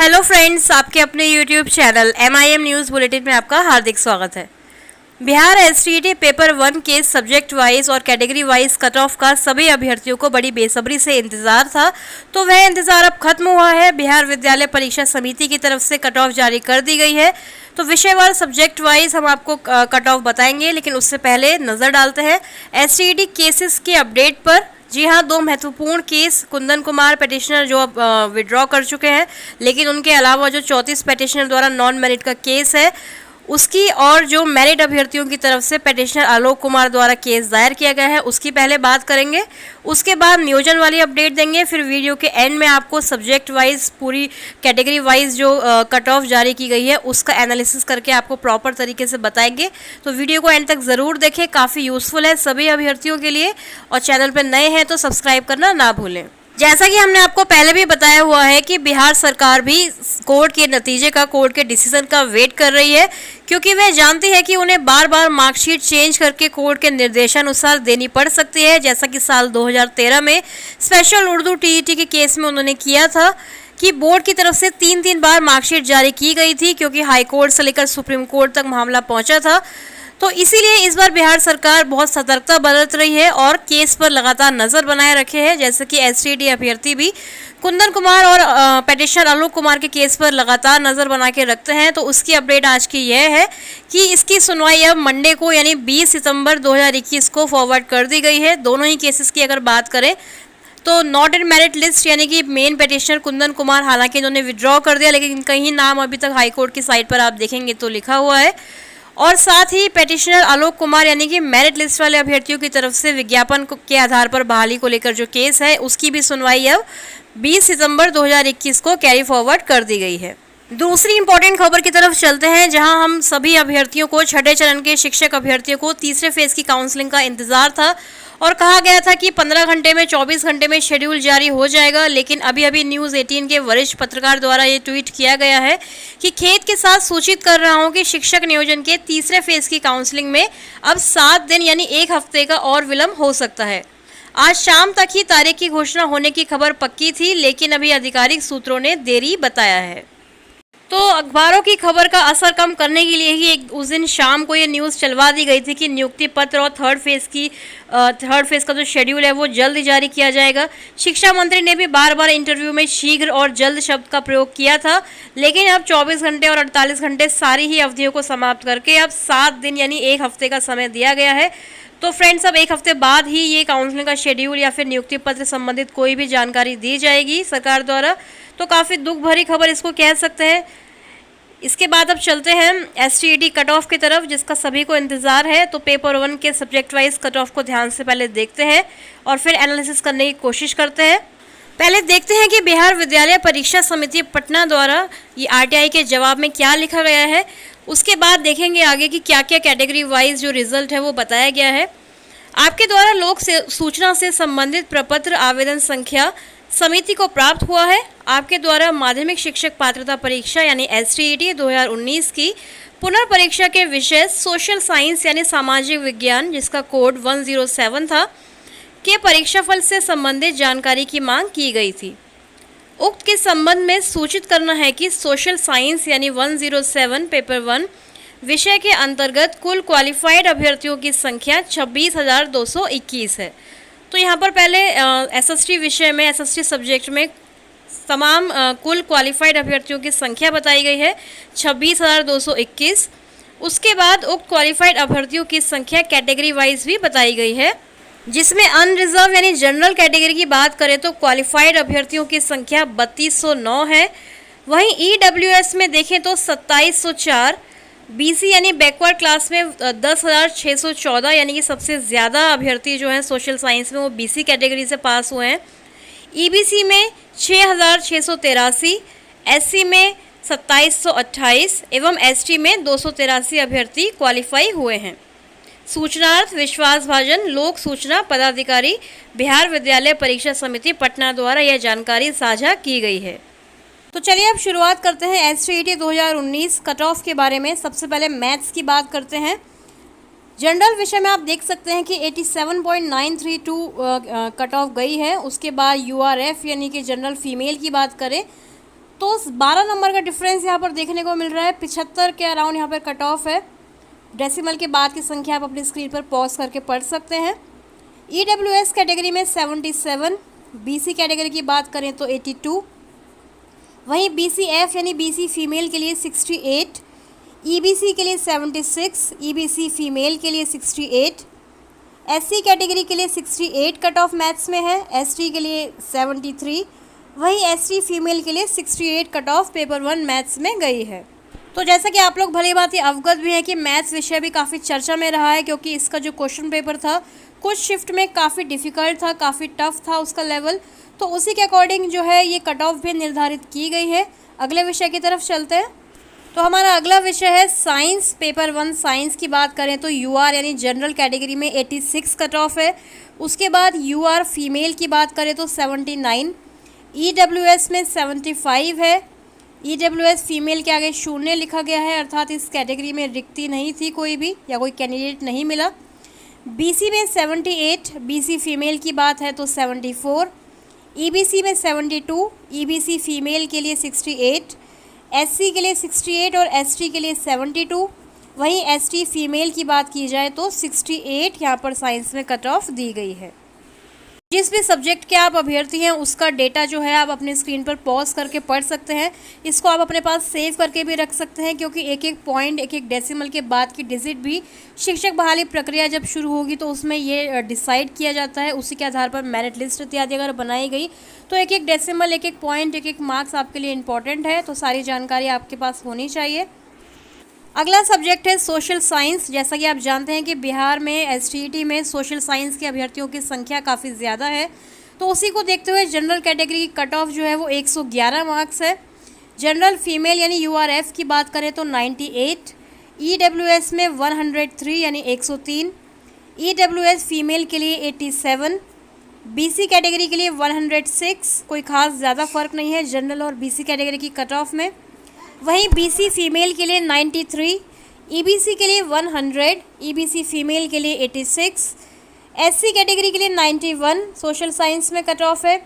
Hello friends, आपके अपने YouTube channel MIM news bulletin में आपका हार्दिक स्वागत है। बिहार STET पेपर 1 के सब्जेक्ट वाइज और कैटेगरी वाइज कट ऑफ का सभी अभ्यर्थियों को बड़ी बेसब्री से इंतजार था, तो वह इंतजार अब खत्म हुआ है। बिहार विद्यालय परीक्षा समिति की तरफ से कट ऑफ जारी कर दी गई है। तो विषयवार सब्जेक्ट वाइज हम आपको कट ऑफ बताएंगे, लेकिन उससे पहले नज़र डालते हैं STET केसेस के अपडेट पर। जी हाँ, दो महत्वपूर्ण केस कुंदन कुमार पेटिशनर जो अब विड्रॉ कर चुके हैं, लेकिन उनके अलावा जो 34 पेटिशनर द्वारा नॉन मेरिट का केस है उसकी, और जो मेरिट अभ्यर्थियों की तरफ से पेटिशनर आलोक कुमार द्वारा केस दायर किया गया है उसकी पहले बात करेंगे। उसके बाद नियोजन वाली अपडेट देंगे। फिर वीडियो के एंड में आपको सब्जेक्ट वाइज पूरी कैटेगरी वाइज जो कट ऑफ जारी की गई है उसका एनालिसिस करके आपको प्रॉपर तरीके से बताएंगे। तो वीडियो को एंड तक ज़रूर देखें, काफ़ी यूज़फुल है सभी अभ्यर्थियों के लिए। और चैनल पर नए हैं तो सब्सक्राइब करना ना भूलें। जैसा कि हमने आपको पहले भी बताया हुआ है कि बिहार सरकार भी कोर्ट के नतीजे का, कोर्ट के डिसीजन का वेट कर रही है, क्योंकि वह जानती है कि उन्हें बार बार मार्कशीट चेंज करके कोर्ट के निर्देशानुसार देनी पड़ सकती है, जैसा कि साल 2013 में स्पेशल उर्दू TET के केस में उन्होंने किया था कि बोर्ड की तरफ से 3 बार मार्कशीट जारी की गई थी, क्योंकि हाई कोर्ट से लेकर सुप्रीम कोर्ट तक मामला पहुंचा था। तो इसीलिए इस बार बिहार सरकार बहुत सतर्कता बरत रही है और केस पर लगातार नज़र बनाए रखे है। जैसे कि STET अभ्यर्थी भी कुंदन कुमार और पेटिशनर आलोक कुमार के केस पर लगातार नज़र बना के रखते हैं। तो उसकी अपडेट आज की यह है कि इसकी सुनवाई अब मंडे को यानी 20 सितंबर 2021 को फॉरवर्ड कर दी गई है। दोनों ही केसेस की अगर बात करें तो नॉट इन मेरिट लिस्ट यानी कि मेन पेटिशनर कुंदन कुमार, हालांकि इन्होंने विड्रॉ कर दिया, लेकिन कहीं नाम अभी तक हाईकोर्ट की साइट पर आप देखेंगे तो लिखा हुआ है। और साथ ही पेटिशनर आलोक कुमार यानी कि मेरिट लिस्ट वाले अभ्यर्थियों की तरफ से विज्ञापन के आधार पर बहाली को लेकर जो केस है उसकी भी सुनवाई अब 20 सितंबर 2021 को कैरी फॉरवर्ड कर दी गई है। दूसरी इंपॉर्टेंट खबर की तरफ चलते हैं, जहां हम सभी अभ्यर्थियों को, छठे चरण के शिक्षक अभ्यर्थियों को तीसरे फेज की काउंसलिंग का इंतजार था और कहा गया था कि 15 घंटे में, 24 घंटे में शेड्यूल जारी हो जाएगा। लेकिन अभी न्यूज़ 18 के वरिष्ठ पत्रकार द्वारा ये ट्वीट किया गया है कि खेद के साथ सूचित कर रहा हूं कि शिक्षक नियोजन के तीसरे फेज की काउंसलिंग में अब 7 दिन यानी 1 हफ्ते का और विलंब हो सकता है। आज शाम तक ही तारीख की घोषणा होने की खबर पक्की थी, लेकिन अभी आधिकारिक सूत्रों ने देरी बताया है। तो अखबारों की खबर का असर कम करने के लिए ही उस दिन शाम को ये न्यूज़ चलवा दी गई थी कि नियुक्ति पत्र और थर्ड फेज़ का जो शेड्यूल है वो जल्द जारी किया जाएगा। शिक्षा मंत्री ने भी बार बार इंटरव्यू में शीघ्र और जल्द शब्द का प्रयोग किया था, लेकिन अब 24 घंटे और 48 घंटे सारी ही अवधियों को समाप्त करके अब 7 दिन यानी 1 हफ्ते का समय दिया गया है। तो फ्रेंड्स, अब 1 हफ्ते बाद ही ये काउंसलिंग का शेड्यूल या फिर नियुक्ति पत्र संबंधित कोई भी जानकारी दी जाएगी सरकार द्वारा। तो काफ़ी दुख भरी खबर इसको कह सकते हैं। इसके बाद अब चलते हैं STET कट ऑफ की तरफ, जिसका सभी को इंतज़ार है। तो पेपर 1 के सब्जेक्ट वाइज कट ऑफ को ध्यान से पहले देखते हैं और फिर एनालिसिस करने की कोशिश करते हैं। पहले देखते हैं कि बिहार विद्यालय परीक्षा समिति पटना द्वारा ये RTI के जवाब में क्या लिखा गया है। उसके बाद देखेंगे आगे कि क्या क्या कैटेगरी वाइज जो रिजल्ट है वो बताया गया है। आपके द्वारा लोक सूचना से संबंधित प्रपत्र आवेदन संख्या समिति को प्राप्त हुआ है। आपके द्वारा माध्यमिक शिक्षक पात्रता परीक्षा यानी STET 2019 की पुनर्परीक्षा के विषय सोशल साइंस यानी सामाजिक विज्ञान, जिसका कोड 107 था, के परीक्षाफल से संबंधित जानकारी की मांग की गई थी। उक्त के संबंध में सूचित करना है कि सोशल साइंस यानी 107 पेपर 1 विषय के अंतर्गत कुल क्वालिफाइड अभ्यर्थियों की संख्या 26,221 है। तो यहाँ पर पहले SST विषय में, SST सब्जेक्ट में तमाम कुल क्वालिफाइड अभ्यर्थियों की संख्या बताई गई है 26,221। उसके बाद उक्त क्वालिफाइड अभ्यर्थियों की संख्या कैटेगरी वाइज भी बताई गई है, जिसमें अनरिजर्व यानी जनरल कैटेगरी की बात करें तो क्वालिफाइड अभ्यर्थियों की संख्या 3209 है। वहीं EWS में देखें तो 2704, BC यानी बैकवर्ड क्लास में 10,614 यानी कि सबसे ज़्यादा अभ्यर्थी जो हैं सोशल साइंस में वो BC कैटेगरी से पास हुए हैं। EBC में 6,683, SC में 2,728 एवं ST में 283 अभ्यर्थी क्वालिफाई हुए हैं। सूचनार्थ विश्वासभाजन लोक सूचना पदाधिकारी बिहार विद्यालय परीक्षा समिति पटना द्वारा यह जानकारी साझा की गई है। तो चलिए अब शुरुआत करते हैं STET 2019 कट ऑफ के बारे में। सबसे पहले मैथ्स की बात करते हैं। जनरल विषय में आप देख सकते हैं कि 87.932 कट ऑफ गई है। उसके बाद URF यानी कि जनरल फीमेल की बात करें तो 12 नंबर का डिफरेंस यहाँ पर देखने को मिल रहा है। 75 के अराउंड यहाँ पर कट ऑफ है। डेसिमल के बाद की संख्या आप अपनी स्क्रीन पर पॉज करके पढ़ सकते हैं। EWS कैटेगरी में 77, BC कैटेगरी की बात करें तो 82, वहीं BCF यानी BC फीमेल के लिए 68, EBC के लिए 76, EBC फीमेल के लिए 68, SC कैटेगरी के लिए 68 कट ऑफ मैथ्स में है, ST के लिए 73, वहीं ST फीमेल के लिए 68 कट ऑफ पेपर 1 मैथ्स में गई है। तो जैसा कि आप लोग भली बात ही अवगत भी हैं कि मैथ्स विषय भी काफ़ी चर्चा में रहा है, क्योंकि इसका जो क्वेश्चन पेपर था कुछ शिफ्ट में काफ़ी डिफ़िकल्ट था, काफ़ी टफ था उसका लेवल। तो उसी के अकॉर्डिंग जो है ये कट ऑफ भी निर्धारित की गई है। अगले विषय की तरफ चलते हैं। तो हमारा अगला विषय है साइंस। पेपर 1 साइंस की बात करें तो UR यानी जनरल कैटेगरी में 86 कट ऑफ है। उसके बाद UR फीमेल की बात करें तो 79, EWS में 75 है। EWS फीमेल के आगे 0 लिखा गया है, अर्थात इस कैटेगरी में रिक्ति नहीं थी कोई भी, या कोई कैंडिडेट नहीं मिला। BC में 78, BC फीमेल की बात है तो 74, EBC में 72, EBC फीमेल के लिए 68, SC के लिए 68 और ST के लिए 72, वहीं ST फीमेल की बात की जाए तो 68 यहाँ पर साइंस में कट ऑफ दी गई है। जिस भी सब्जेक्ट के आप अभ्यर्थी हैं उसका डेटा जो है आप अपने स्क्रीन पर पॉज करके पढ़ सकते हैं। इसको आप अपने पास सेव करके भी रख सकते हैं, क्योंकि एक एक पॉइंट, एक एक डेसिमल के बाद की डिजिट भी शिक्षक बहाली प्रक्रिया जब शुरू होगी तो उसमें ये डिसाइड किया जाता है। उसी के आधार पर मेरिट लिस्ट इत्यादि अगर बनाई गई तो एक एक डेसिमल, एक एक पॉइंट, एक एक मार्क्स आपके लिए इंपॉर्टेंट है। तो सारी जानकारी आपके पास होनी चाहिए। अगला सब्जेक्ट है सोशल साइंस। जैसा कि आप जानते हैं कि बिहार में STET में सोशल साइंस के अभ्यर्थियों की संख्या काफ़ी ज़्यादा है, तो उसी को देखते हुए जनरल कैटेगरी की कट ऑफ जो है वो 111 मार्क्स है। जनरल फीमेल यानी URF की बात करें तो 98, EWS में 103 यानी 103, EWS फीमेल के लिए 87, BC कैटेगरी के लिए 106, कोई ख़ास ज़्यादा फ़र्क नहीं है जनरल और BC कैटेगरी की कट ऑफ में। वहीं BC फीमेल के लिए 93, EBC के लिए 100, EBC फीमेल के लिए 86, SC कैटेगरी के लिए 91 सोशल साइंस में कट ऑफ है,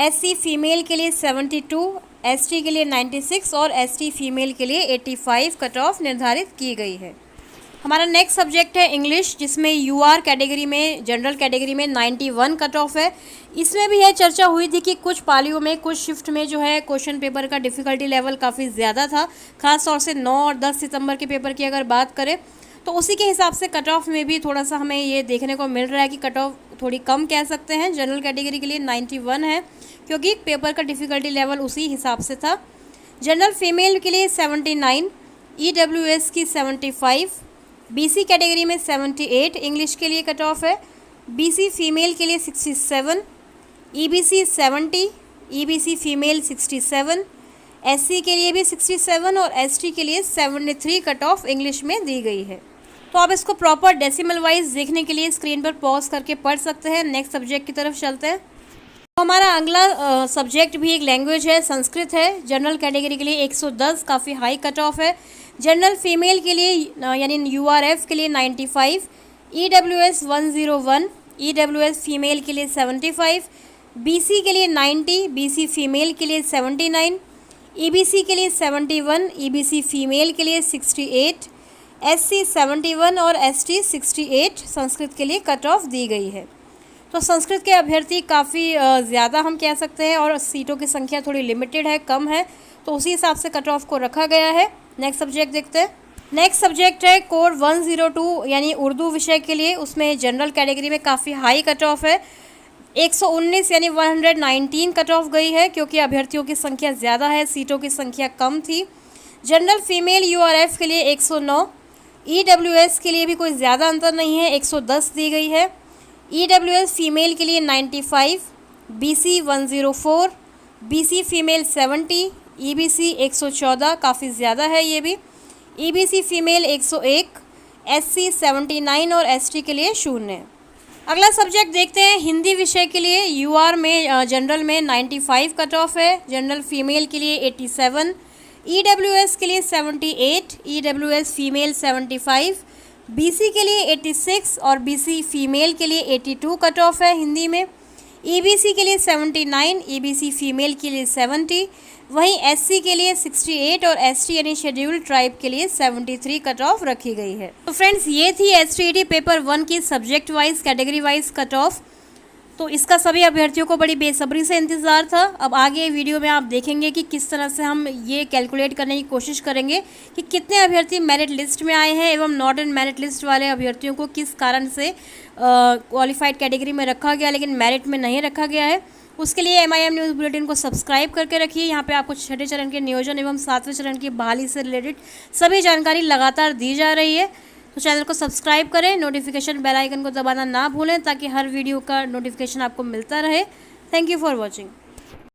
SC फीमेल के लिए 72, ST के लिए 96 और ST फीमेल के लिए 85 कट ऑफ निर्धारित की गई है। हमारा नेक्स्ट सब्जेक्ट है इंग्लिश, जिसमें UR कैटेगरी में, जनरल कैटेगरी में 91 कट ऑफ है। इसमें भी यह चर्चा हुई थी कि कुछ पालियों में, कुछ शिफ्ट में जो है क्वेश्चन पेपर का डिफ़िकल्टी लेवल काफ़ी ज़्यादा था, खास तौर से 9 और 10 सितंबर के पेपर की अगर बात करें तो उसी के हिसाब से कट ऑफ में भी थोड़ा सा हमें ये देखने को मिल रहा है कि कट ऑफ थोड़ी कम कह सकते हैं। जनरल कैटेगरी के लिए 91 है, क्योंकि पेपर का डिफ़िकल्टी लेवल उसी हिसाब से था। जनरल फीमेल के लिए 79, EWS की 75, BC कैटेगरी में 78 इंग्लिश के लिए कट ऑफ है, BC फीमेल के लिए 67, EBC 70, EBC फीमेल 67, SC के लिए भी 67 और ST के लिए 73 कट ऑफ इंग्लिश में दी गई है। तो आप इसको प्रॉपर डेसिमल वाइज देखने के लिए स्क्रीन पर पॉज करके पढ़ सकते हैं। नेक्स्ट सब्जेक्ट की तरफ चलते हैं। तो हमारा अगला सब्जेक्ट भी एक लैंग्वेज है, संस्कृत है। जनरल कैटेगरी के लिए 110 काफ़ी हाई कट ऑफ है। जनरल फीमेल के लिए यानी URF के लिए 95, EWS 101, EWS फीमेल के लिए 75, BC के लिए 90, BC फीमेल के लिए 79, EBC के लिए 71, EBC फीमेल के लिए 68, SC 71 और ST 68 संस्कृत के लिए कट ऑफ दी गई है। तो संस्कृत के अभ्यर्थी काफ़ी ज़्यादा हम कह सकते हैं, और सीटों की संख्या थोड़ी लिमिटेड है, कम है, तो उसी हिसाब से कट ऑफ को रखा गया है। नेक्स्ट सब्जेक्ट देखते हैं। नेक्स्ट सब्जेक्ट है कोर 102 यानी उर्दू विषय के लिए। उसमें जनरल कैटेगरी में काफ़ी हाई कट ऑफ है, 119 यानी 119 कट ऑफ गई है, क्योंकि अभ्यर्थियों की संख्या ज़्यादा है, सीटों की संख्या कम थी। जनरल फीमेल URF के लिए 109, EWS के लिए भी कोई ज़्यादा अंतर नहीं है, 110 दी गई है। EWS फीमेल के लिए 95, BC 104, BC फीमेल 70, EBC 114 काफ़ी ज़्यादा है ये भी, EBC फीमेल 101, SC 79 और ST के लिए 0। अगला सब्जेक्ट देखते हैं हिंदी विषय के लिए। UR में जनरल में 95 कट ऑफ है, जनरल फीमेल के लिए 87, EWS के लिए 78, EWS फीमेल 75, BC के लिए 86 और BC फीमेल के लिए 82 कट ऑफ है हिंदी में। EBC के लिए 79, EBC फीमेल के लिए 70, वहीं एससी के लिए 68 और एसटी यानी शेड्यूल्ड ट्राइब के लिए 73 कट ऑफ रखी गई है। तो फ्रेंड्स, ये थी एसटीईटी पेपर 1 की subject wise category wise cut off. तो इसका सभी अभ्यर्थियों को बड़ी बेसब्री से इंतज़ार था। अब आगे वीडियो में आप देखेंगे कि किस तरह से हम ये कैलकुलेट करने की कोशिश करेंगे कि कितने अभ्यर्थी मेरिट लिस्ट में आए हैं एवं नॉट इन मेरिट लिस्ट वाले अभ्यर्थियों को किस कारण से क्वालिफाइड कैटेगरी में रखा गया लेकिन मेरिट में नहीं रखा गया है। उसके लिए MIM न्यूज़ बुलेटिन को सब्सक्राइब करके रखिए। यहाँ पे आपको छठे चरण के नियोजन एवं सातवें चरण की बहाली से रिलेटेड सभी जानकारी लगातार दी जा रही है। तो चैनल को सब्सक्राइब करें, नोटिफिकेशन बेल आइकन को दबाना ना भूलें ताकि हर वीडियो का नोटिफिकेशन आपको मिलता रहे। Thank you for watching.